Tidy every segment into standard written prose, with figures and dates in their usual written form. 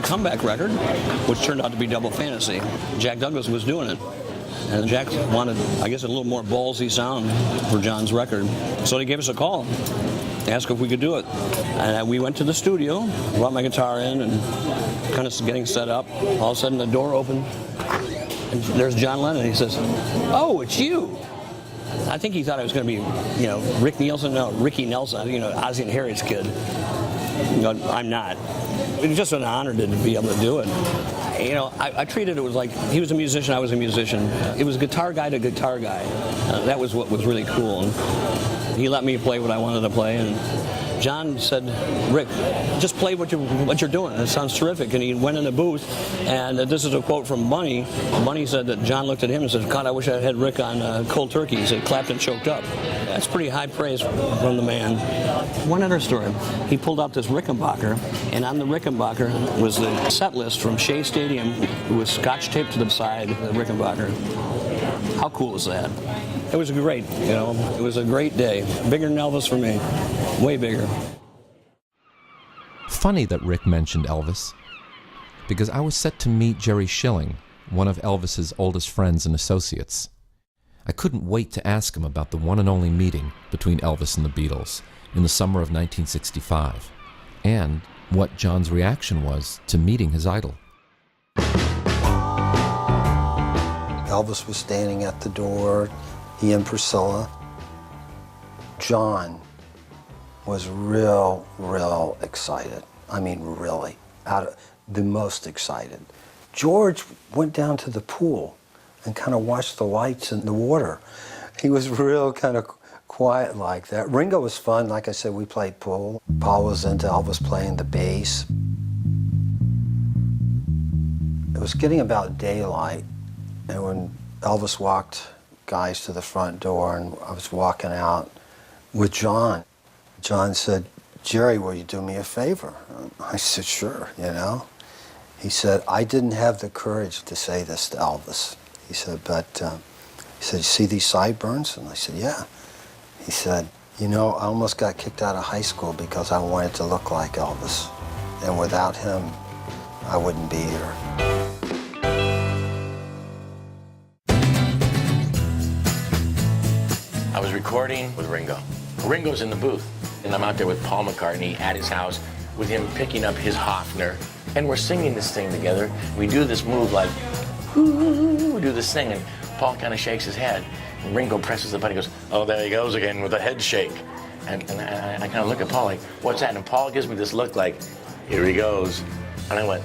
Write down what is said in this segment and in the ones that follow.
comeback record, which turned out to be Double Fantasy. Jack Douglas was doing it. And Jack wanted, I guess, a little more ballsy sound for John's record. So they gave us a call, asked if we could do it. And we went to the studio, brought my guitar in and kind of getting set up. All of a sudden the door opened and there's John Lennon. He says, "Oh, it's you." I think he thought I was going to be, Ricky Nelson, Ozzie and Harriet's kid. But I'm not. It was just an honor to be able to do it. I treated it was like he was a musician, I was a musician. It was guitar guy to guitar guy. That was what was really cool. And he let me play what I wanted to play. And John said, "Rick, just play what you're doing. It sounds terrific." And he went in the booth, and this is a quote from Bunny. Bunny said that John looked at him and said, "God, I wish I had Rick on Cold Turkey." He said, "Clapped and choked up." That's pretty high praise from the man. One other story. He pulled out this Rickenbacker, and on the Rickenbacker was the set list from Shea Stadium. It was scotch taped to the side of the Rickenbacker. How cool is that? It was great, It was a great day. Bigger than Elvis for me. Way bigger. Funny that Rick mentioned Elvis, because I was set to meet Jerry Schilling, one of Elvis's oldest friends and associates. I couldn't wait to ask him about the one and only meeting between Elvis and the Beatles in the summer of 1965, and what John's reaction was to meeting his idol. Elvis was standing at the door, he and Priscilla. John was real excited. I mean, really, the most excited. George went down to the pool and kind of watched the lights in the water. He was real kind of quiet like that. Ringo was fun. Like I said, we played pool. Paul was into Elvis playing the bass. It was getting about daylight, and when Elvis walked guys to the front door and I was walking out with John, John said, "Jerry, will you do me a favor?" I said, "Sure, He said, "I didn't have the courage to say this to Elvis." He said, he said, "You see these sideburns?" And I said, "Yeah." He said, "I almost got kicked out of high school because I wanted to look like Elvis. And without him, I wouldn't be here." I was recording with Ringo. Ringo's in the booth, and I'm out there with Paul McCartney at his house with him picking up his Hofner, and we're singing this thing together. We do this move like, we do this thing, and Paul kind of shakes his head, and Ringo presses the button. He goes, "Oh, there he goes again with a head shake." And I kind of look at Paul like, "What's that?" And Paul gives me this look like, "Here he goes." And I went,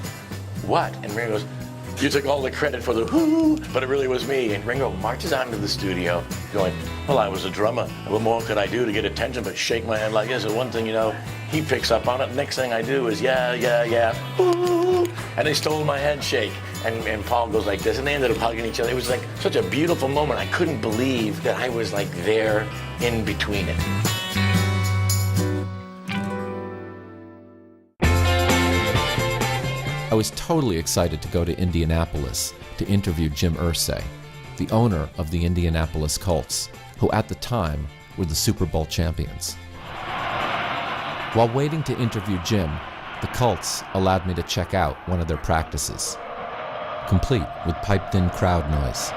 "What?" And Ringo goes, "You took all the credit for the whoo, but it really was me." And Ringo marches out into the studio going, "Well, I was a drummer. What more could I do to get attention but shake my head like this?" And one thing, he picks up on it. Next thing I do is, yeah, woo. And they stole my head shake. And Paul goes like this, and they ended up hugging each other. It was like such a beautiful moment. I couldn't believe that I was like there in between it. I was totally excited to go to Indianapolis to interview Jim Irsay, the owner of the Indianapolis Colts, who at the time were the Super Bowl champions. While waiting to interview Jim, the Colts allowed me to check out one of their practices, complete with piped-in crowd noise.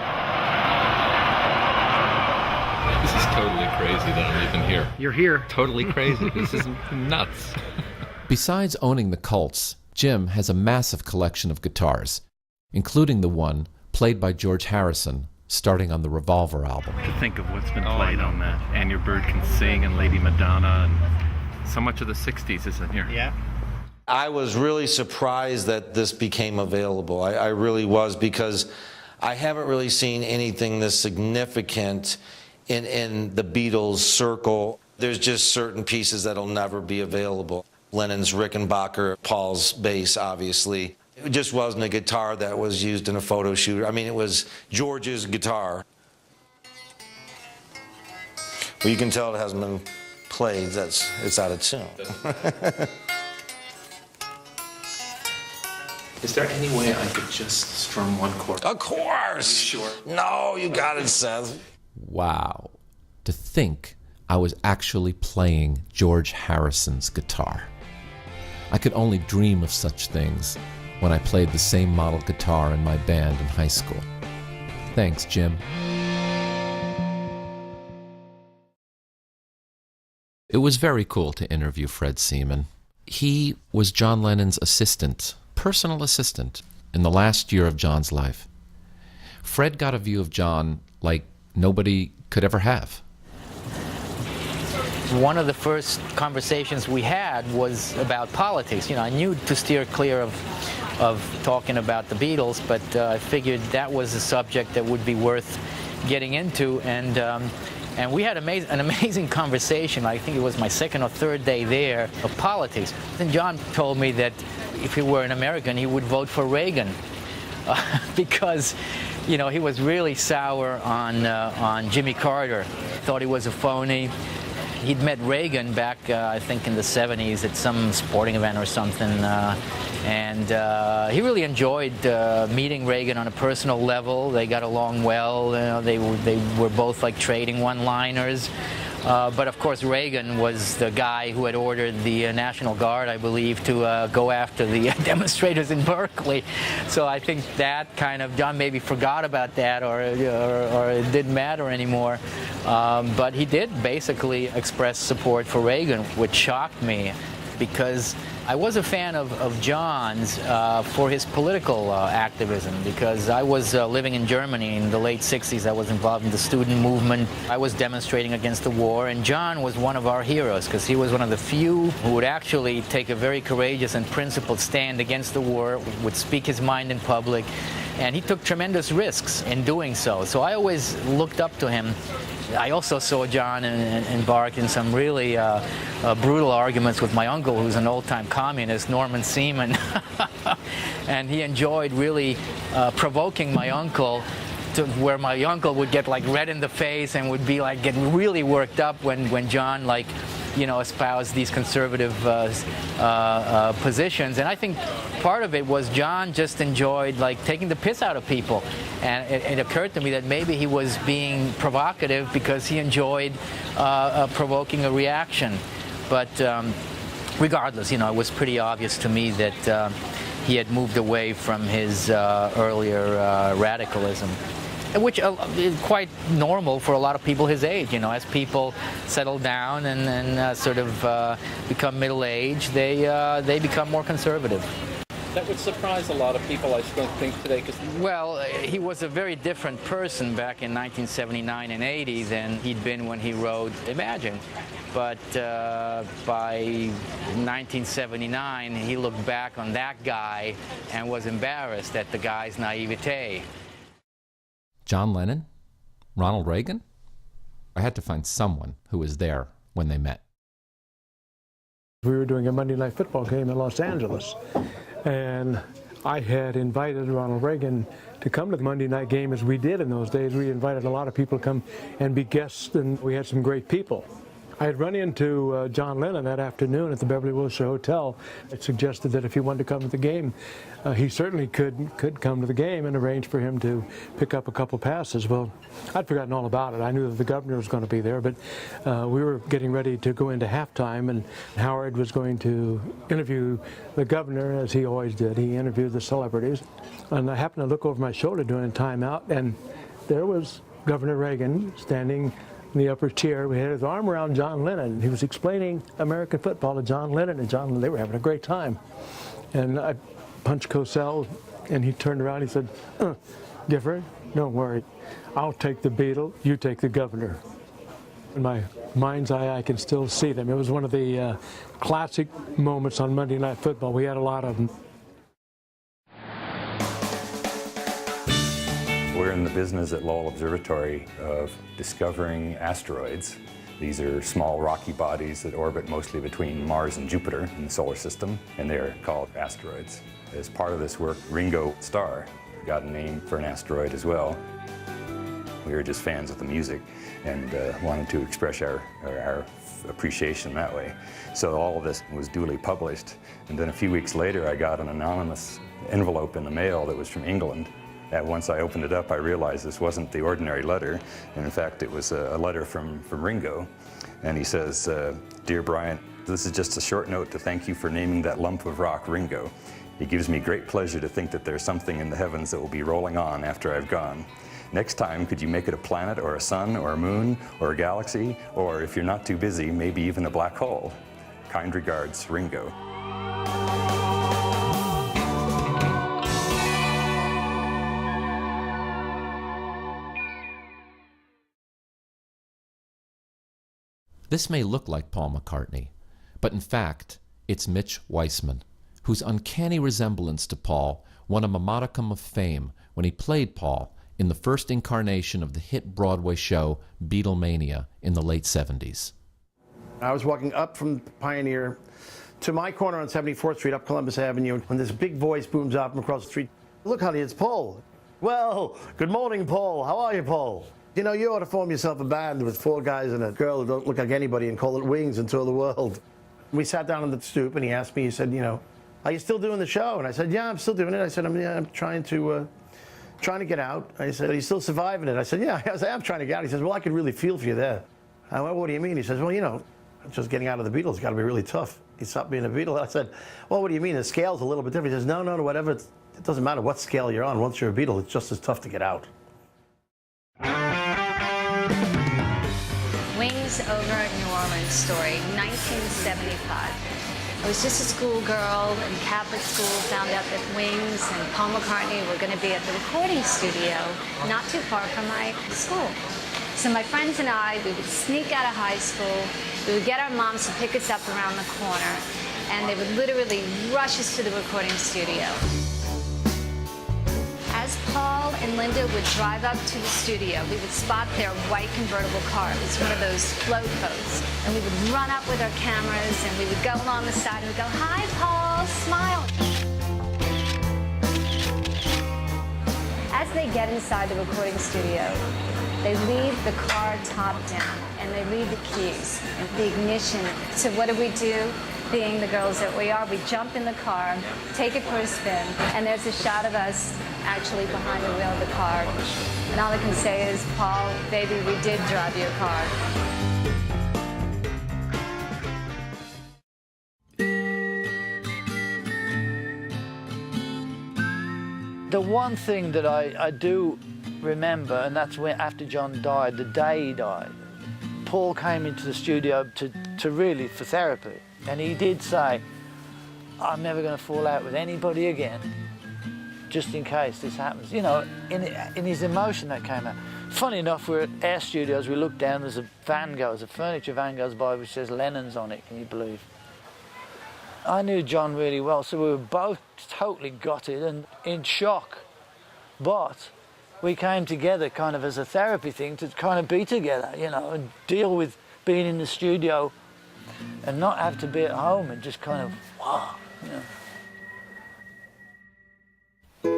This is totally crazy that I'm even here. You're here. Totally crazy. This is nuts. Besides owning the Colts, Jim has a massive collection of guitars, including the one played by George Harrison starting on the Revolver album. To think of what's been played on that. And Your Bird Can Sing and Lady Madonna, and so much of the 60s is in here. Yeah. I was really surprised that this became available. I really was, because I haven't really seen anything this significant in the Beatles circle. There's just certain pieces that'll never be available. Lennon's Rickenbacker, Paul's bass, obviously. It just wasn't a guitar that was used in a photo shoot. I mean, it was George's guitar. Well, you can tell it hasn't been played. It's out of tune. Is there any way I could just strum one chord? Of course! Sure. No, you got it, Seth. Wow. To think I was actually playing George Harrison's guitar. I could only dream of such things when I played the same model guitar in my band in high school. Thanks, Jim. It was very cool to interview Fred Seaman. He was John Lennon's assistant, personal assistant, in the last year of John's life. Fred got a view of John like nobody could ever have. One of the first conversations we had was about politics. You know, I knew to steer clear of talking about the Beatles, but I figured that was a subject that would be worth getting into, and we had an amazing conversation. I think it was my second or third day there, of politics. And John told me that if he were an American, he would vote for Reagan because, you know, he was really sour on Jimmy Carter. Thought he was a phony. He'd met Reagan back, I think, in the 70s at some sporting event or something, and he really enjoyed meeting Reagan on a personal level. They got along well. You know, they were both like trading one-liners. But of course, Reagan was the guy who had ordered the National Guard, I believe, to go after the demonstrators in Berkeley. So I think that kind of, John maybe forgot about that, or it didn't matter anymore. But he did basically express support for Reagan, which shocked me, because I was a fan of John's for his political activism, because I was living in Germany in the late 60s. I was involved in the student movement. I was demonstrating against the war, and John was one of our heroes, because he was one of the few who would actually take a very courageous and principled stand against the war, would speak his mind in public, and he took tremendous risks in doing so. So I always looked up to him. I also saw John embark in some really brutal arguments with my uncle, who's an old-time communist, Norman Seaman. And he enjoyed really provoking my uncle, to where my uncle would get like red in the face and would be like getting really worked up when John, like, you know, espoused these conservative positions. And I think part of it was John just enjoyed like taking the piss out of people, and it occurred to me that maybe he was being provocative because he enjoyed provoking a reaction. But regardless, you know, it was pretty obvious to me that he had moved away from his earlier radicalism, which is quite normal for a lot of people his age. You know, as people settle down and sort of become middle-aged, they become more conservative. That would surprise a lot of people, I don't think, today. Well, he was a very different person back in 1979 and 80 than he'd been when he wrote Imagine. But by 1979, he looked back on that guy and was embarrassed at the guy's naivete. John Lennon? Ronald Reagan? I had to find someone who was there when they met. We were doing a Monday Night Football game in Los Angeles, and I had invited Ronald Reagan to come to the Monday night game, as we did in those days. We invited a lot of people to come and be guests, and we had some great people. I had run into John Lennon that afternoon at the Beverly Wilshire Hotel. It suggested that if he wanted to come to the game, he certainly could come to the game, and arrange for him to pick up a couple passes. Well, I'd forgotten all about it. I knew that the governor was going to be there, but we were getting ready to go into halftime, and Howard was going to interview the governor, as he always did. He interviewed the celebrities, and I happened to look over my shoulder during timeout, and there was Governor Reagan standing in the upper chair. We had his arm around John Lennon. He was explaining American football to John Lennon, and they were having a great time. And I punched Cosell, and he turned around and he said, Gifford, don't worry. I'll take the Beatle, you take the governor. In my mind's eye, I can still see them. It was one of the classic moments on Monday Night Football. We had a lot of them. We're in the business at Lowell Observatory of discovering asteroids. These are small rocky bodies that orbit mostly between Mars and Jupiter in the solar system, and they're called asteroids. As part of this work, Ringo Starr got a name for an asteroid as well. We were just fans of the music and wanted to express our appreciation that way. So all of this was duly published, and then a few weeks later I got an anonymous envelope in the mail that was from England. And once I opened it up, I realized this wasn't the ordinary letter, and in fact it was a letter from Ringo. And he says, Dear Brian, this is just a short note to thank you for naming that lump of rock Ringo. It gives me great pleasure to think that there's something in the heavens that will be rolling on after I've gone. Next time, could you make it a planet or a sun or a moon or a galaxy, or if you're not too busy, maybe even a black hole? Kind regards, Ringo. This may look like Paul McCartney, but in fact, it's Mitch Weissman, whose uncanny resemblance to Paul won him a modicum of fame when he played Paul in the first incarnation of the hit Broadway show Beatlemania in the late 70s. I was walking up from Pioneer to my corner on 74th Street up Columbus Avenue when this big voice booms out from across the street. Look, honey, it's Paul. Well, good morning, Paul. How are you, Paul? You know, you ought to form yourself a band with 4 guys and a girl who don't look like anybody and call it Wings and tour the world. We sat down on the stoop and he asked me, he said, you know, are you still doing the show? And I said, yeah, I'm still doing it. I said, I'm trying to get out. I said, are you still surviving it? I said, yeah. I said, I'm trying to get out. He says, well, I could really feel for you there. I went, what do you mean? He says, well, you know, just getting out of the Beatles got to be really tough. He stopped being a Beatle. I said, well, what do you mean? The scale's a little bit different. He says, no, whatever. It doesn't matter what scale you're on. Once you're a Beatle, it's just as tough to get out. Wings over New Orleans story, 1975. I was just a schoolgirl in Catholic school, found out that Wings and Paul McCartney were going to be at the recording studio not too far from my school. So my friends and I, we would sneak out of high school, we would get our moms to pick us up around the corner, and they would literally rush us to the recording studio. As Paul and Linda would drive up to the studio, we would spot their white convertible car. It was one of those float boats. And we would run up with our cameras and we would go along the side and we'd go, hi, Paul, smile. As they get inside the recording studio, they leave the car top down and they leave the keys and the ignition. So what do? Being the girls that we are, we jump in the car, take it for a spin, and there's a shot of us actually behind the wheel of the car. And all I can say is, Paul, baby, we did drive your car. The one thing that I do remember, and that's when after John died, the day he died, Paul came into the studio to really for therapy. And he did say, I'm never going to fall out with anybody again, just in case this happens. You know, in his emotion that came out. Funny enough, we're at Air Studios, we look down, there's a furniture van goes by which says Lennon's on it, can you believe? I knew John really well, so we were both totally gutted and in shock. But we came together kind of as a therapy thing to kind of be together, you know, and deal with being in the studio and not have to be at home and just kind of, wow, you know. Do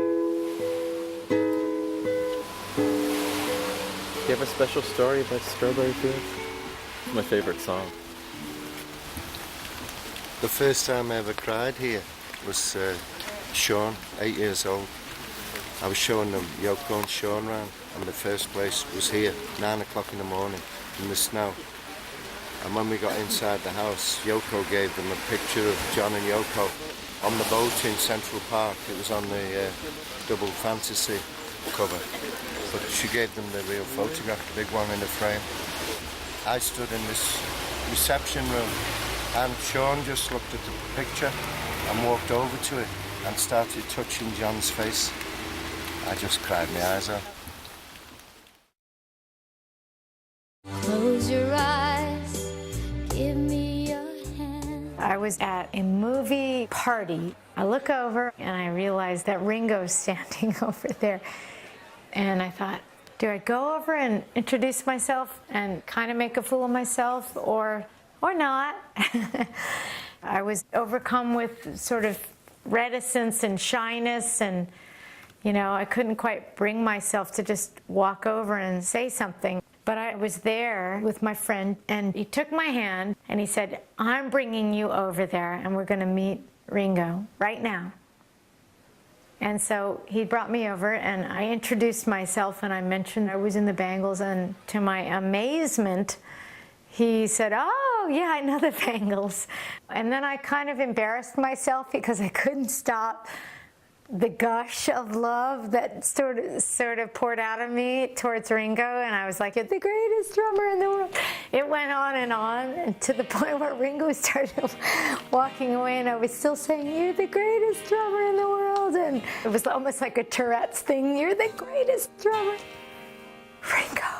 you have a special story about Strawberry Fields? It's my favorite song. The first time I ever cried here was Sean, 8 years old. I was showing them Yoko and Sean around, and the first place was here, 9 o'clock in the morning, in the snow. And when we got inside the house, Yoko gave them a picture of John and Yoko on the boat in Central Park. It was on the Double Fantasy cover. But she gave them the real photograph, the big one in the frame. I stood in this reception room and Sean just looked at the picture and walked over to it and started touching John's face. I just cried my eyes out. Close your eyes, give me your hand. I was at a movie party. I look over and I realize that Ringo's standing over there. And I thought, do I go over and introduce myself and kind of make a fool of myself or not? I was overcome with sort of reticence and shyness and, you know, I couldn't quite bring myself to just walk over and say something. But I was there with my friend and he took my hand and he said, I'm bringing you over there and we're going to meet Ringo right now. And so he brought me over and I introduced myself and I mentioned I was in the Bangles, and to my amazement, he said, oh, oh yeah, I know the Bangles. And then I kind of embarrassed myself because I couldn't stop the gush of love that sort of poured out of me towards Ringo, and I was like, you're the greatest drummer in the world. It went on and to the point where Ringo started walking away, and I was still saying, you're the greatest drummer in the world, and it was almost like a Tourette's thing, you're the greatest drummer. Ringo.